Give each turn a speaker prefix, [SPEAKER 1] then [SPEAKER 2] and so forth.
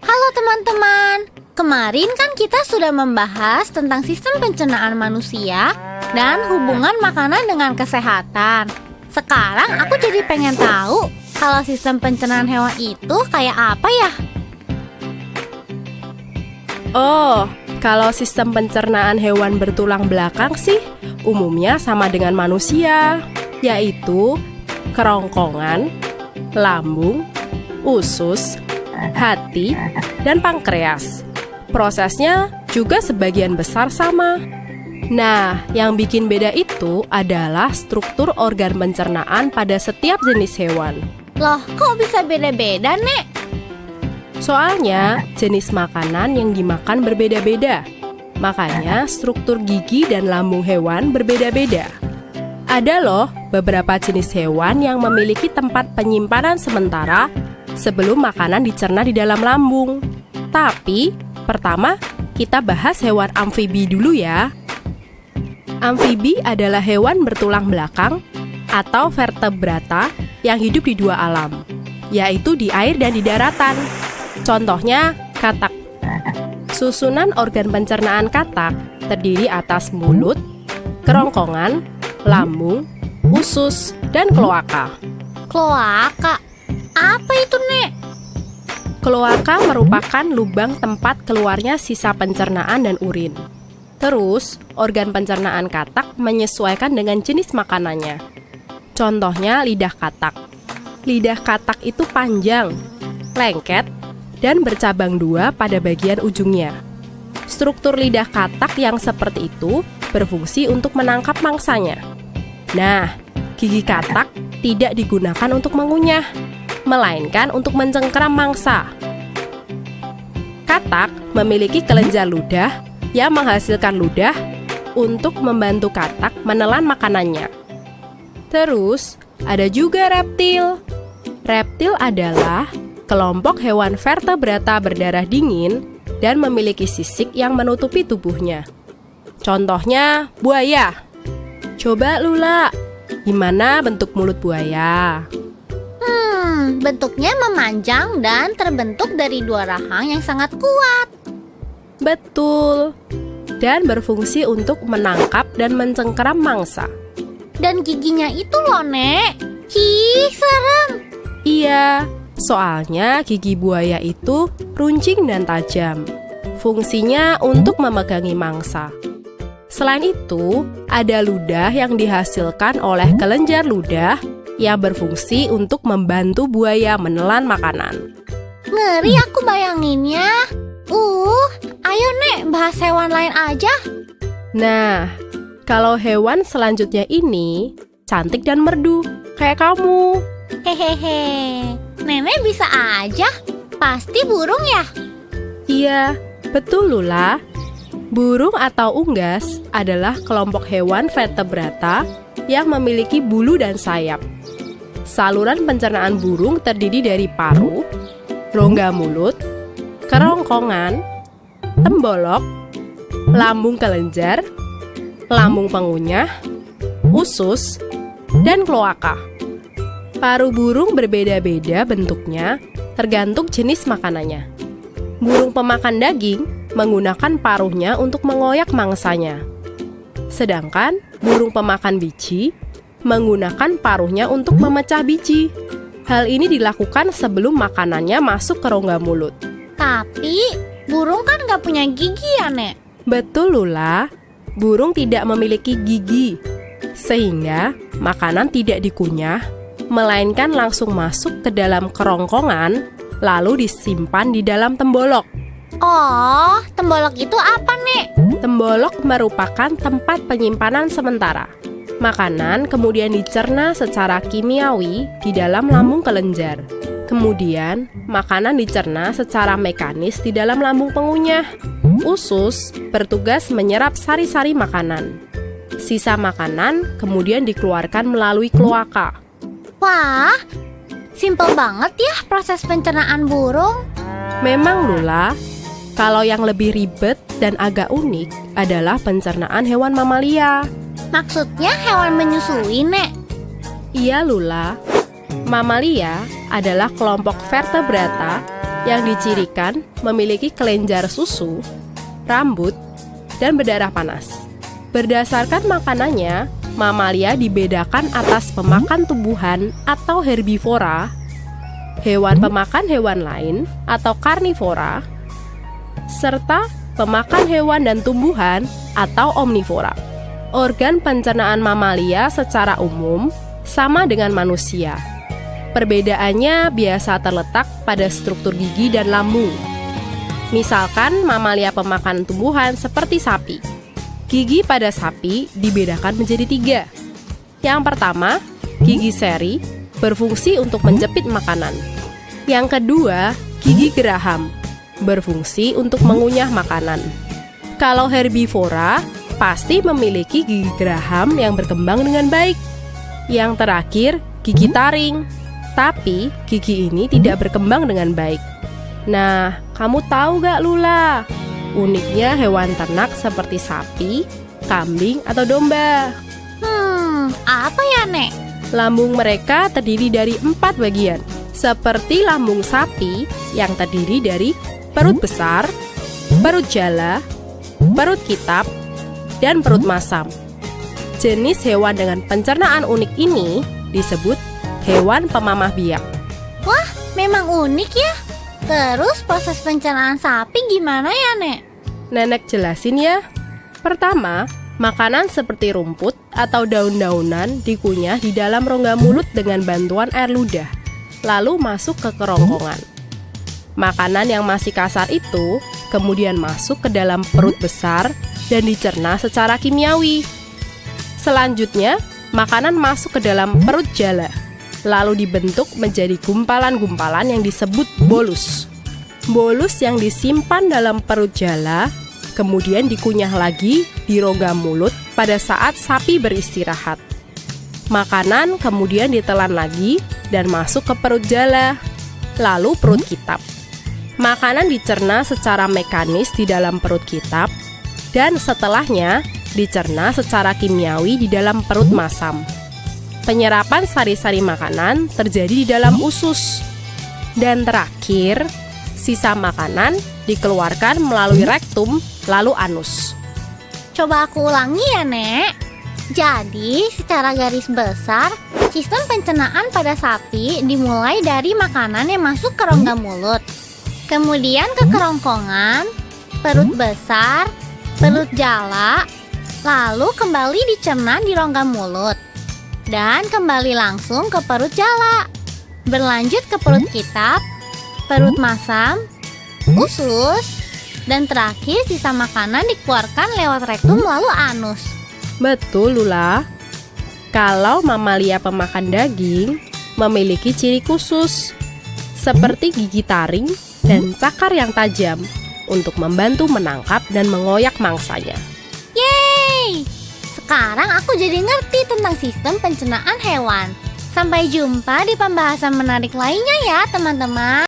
[SPEAKER 1] Halo teman-teman, kemarin kan kita sudah membahas tentang sistem pencernaan manusia dan hubungan makanan dengan kesehatan. Sekarang aku jadi pengen tahu kalau sistem pencernaan hewan itu kayak apa ya?
[SPEAKER 2] Oh, kalau sistem pencernaan hewan bertulang belakang sih umumnya sama dengan manusia, yaitu kerongkongan, lambung, usus, hati, dan pankreas. Prosesnya juga sebagian besar sama. Nah, yang bikin beda itu adalah struktur organ pencernaan pada setiap jenis hewan.
[SPEAKER 1] Loh, kok bisa beda-beda, Nek?
[SPEAKER 2] Soalnya, jenis makanan yang dimakan berbeda-beda. Makanya, struktur gigi dan lambung hewan berbeda-beda. Ada loh beberapa jenis hewan yang memiliki tempat penyimpanan sementara sebelum makanan dicerna di dalam lambung. Tapi, pertama kita bahas hewan amfibi dulu ya. Amfibi adalah hewan bertulang belakang atau vertebrata yang hidup di dua alam, yaitu di air dan di daratan. Contohnya, katak. Susunan organ pencernaan katak terdiri atas mulut, kerongkongan, lambung, usus, dan kloaka.
[SPEAKER 1] Kloaka? Apa itu, Nek?
[SPEAKER 2] Kloaka merupakan lubang tempat keluarnya sisa pencernaan dan urin. Terus, organ pencernaan katak menyesuaikan dengan jenis makanannya. Contohnya lidah katak. Lidah katak itu panjang, lengket, dan bercabang dua pada bagian ujungnya. Struktur lidah katak yang seperti itu berfungsi untuk menangkap mangsanya. Nah, gigi katak tidak digunakan untuk mengunyah, melainkan untuk mencengkeram mangsa. Katak memiliki kelenjar ludah yang menghasilkan ludah untuk membantu katak menelan makanannya. Terus, ada juga reptil. Reptil adalah kelompok hewan vertebrata berdarah dingin dan memiliki sisik yang menutupi tubuhnya. Contohnya, buaya. Coba Lula, gimana bentuk mulut buaya?
[SPEAKER 1] Bentuknya memanjang dan terbentuk dari dua rahang yang sangat kuat.
[SPEAKER 2] Betul, dan berfungsi untuk menangkap dan mencengkeram mangsa.
[SPEAKER 1] Dan giginya itu loh, Nek. Hi, serem.
[SPEAKER 2] Iya, soalnya gigi buaya itu runcing dan tajam. Fungsinya untuk memegangi mangsa. Selain itu, ada ludah yang dihasilkan oleh kelenjar ludah yang berfungsi untuk membantu buaya menelan makanan.
[SPEAKER 1] Ngeri aku bayanginnya. Ayo Nek, bahas hewan lain aja.
[SPEAKER 2] Nah, kalau hewan selanjutnya ini cantik dan merdu, kayak kamu.
[SPEAKER 1] Hehehe, Nenek bisa aja. Pasti burung ya?
[SPEAKER 2] Iya, betul Lula. Burung atau unggas adalah kelompok hewan vertebrata yang memiliki bulu dan sayap. Saluran pencernaan burung terdiri dari paru, rongga mulut, kerongkongan, tembolok, lambung kelenjar, lambung pengunyah, usus, dan kloaka. Paru burung berbeda-beda bentuknya tergantung jenis makanannya. Burung pemakan daging menggunakan paruhnya untuk mengoyak mangsanya. Sedangkan burung pemakan biji menggunakan paruhnya untuk memecah biji. Hal ini dilakukan sebelum makanannya masuk ke rongga mulut.
[SPEAKER 1] Tapi burung kan nggak punya gigi ya, Nek?
[SPEAKER 2] Betul Lula, burung tidak memiliki gigi, sehingga makanan tidak dikunyah, melainkan langsung masuk ke dalam kerongkongan, lalu disimpan di dalam tembolok.
[SPEAKER 1] Oh, tembolok itu apa, Nek?
[SPEAKER 2] Tembolok merupakan tempat penyimpanan sementara. Makanan kemudian dicerna secara kimiawi di dalam lambung kelenjar. Kemudian, makanan dicerna secara mekanis di dalam lambung pengunyah. Usus bertugas menyerap sari-sari makanan. Sisa makanan kemudian dikeluarkan melalui kloaka.
[SPEAKER 1] Wah, simpel banget ya proses pencernaan burung.
[SPEAKER 2] Memang Lula, kalau yang lebih ribet dan agak unik adalah pencernaan hewan mamalia.
[SPEAKER 1] Maksudnya hewan menyusui, Nek?
[SPEAKER 2] Iya Lula, mamalia adalah kelompok vertebrata yang dicirikan memiliki kelenjar susu, rambut, dan berdarah panas. Berdasarkan makanannya, mamalia dibedakan atas pemakan tumbuhan atau herbivora, hewan pemakan hewan lain atau karnivora, serta pemakan hewan dan tumbuhan atau omnivora. Organ pencernaan mamalia secara umum sama dengan manusia. Perbedaannya biasa terletak pada struktur gigi dan lambung. Misalkan mamalia pemakan tumbuhan seperti sapi. Gigi pada sapi dibedakan menjadi 3. Yang pertama, gigi seri berfungsi untuk menjepit makanan. Yang kedua, gigi geraham berfungsi untuk mengunyah makanan. Kalau herbivora, pasti memiliki gigi geraham yang berkembang dengan baik. Yang terakhir, gigi taring. Tapi, gigi ini tidak berkembang dengan baik. Nah, kamu tahu gak Lula? Uniknya hewan ternak seperti sapi, kambing, atau domba.
[SPEAKER 1] Apa ya, Nek?
[SPEAKER 2] Lambung mereka terdiri dari 4 bagian. Seperti lambung sapi yang terdiri dari perut besar, perut jala, perut kitab, dan perut masam. Jenis hewan dengan pencernaan unik ini disebut hewan pemamah biak.
[SPEAKER 1] Wah, memang unik ya. Terus proses pencernaan sapi gimana ya, Nek?
[SPEAKER 2] Nenek jelasin ya. Pertama, makanan seperti rumput atau daun-daunan dikunyah di dalam rongga mulut dengan bantuan air ludah, lalu masuk ke kerongkongan. Makanan yang masih kasar itu kemudian masuk ke dalam perut besar dan dicerna secara kimiawi. Selanjutnya, makanan masuk ke dalam perut jala, lalu dibentuk menjadi gumpalan-gumpalan yang disebut bolus. Bolus yang disimpan dalam perut jala kemudian dikunyah lagi di rongga mulut pada saat sapi beristirahat. Makanan kemudian ditelan lagi dan masuk ke perut jala, lalu perut kitab. Makanan dicerna secara mekanis di dalam perut kitab dan setelahnya dicerna secara kimiawi di dalam perut masam. Penyerapan sari-sari makanan terjadi di dalam usus. Dan terakhir, sisa makanan dikeluarkan melalui rektum lalu anus.
[SPEAKER 1] Coba aku ulangi ya, Nek. Jadi, secara garis besar, sistem pencernaan pada sapi dimulai dari makanan yang masuk ke rongga mulut, kemudian ke kerongkongan, perut besar, perut jala, lalu kembali dicerna di rongga mulut, dan kembali langsung ke perut jala, berlanjut ke perut kitab, perut masam, usus, dan terakhir sisa makanan dikeluarkan lewat rektum lalu anus.
[SPEAKER 2] Betul, Lula. Kalau mamalia pemakan daging memiliki ciri khusus, seperti gigi taring dan cakar yang tajam untuk membantu menangkap dan mengoyak mangsanya.
[SPEAKER 1] Yeay! Sekarang aku jadi ngerti tentang sistem pencernaan hewan. Sampai jumpa di pembahasan menarik lainnya ya, teman-teman.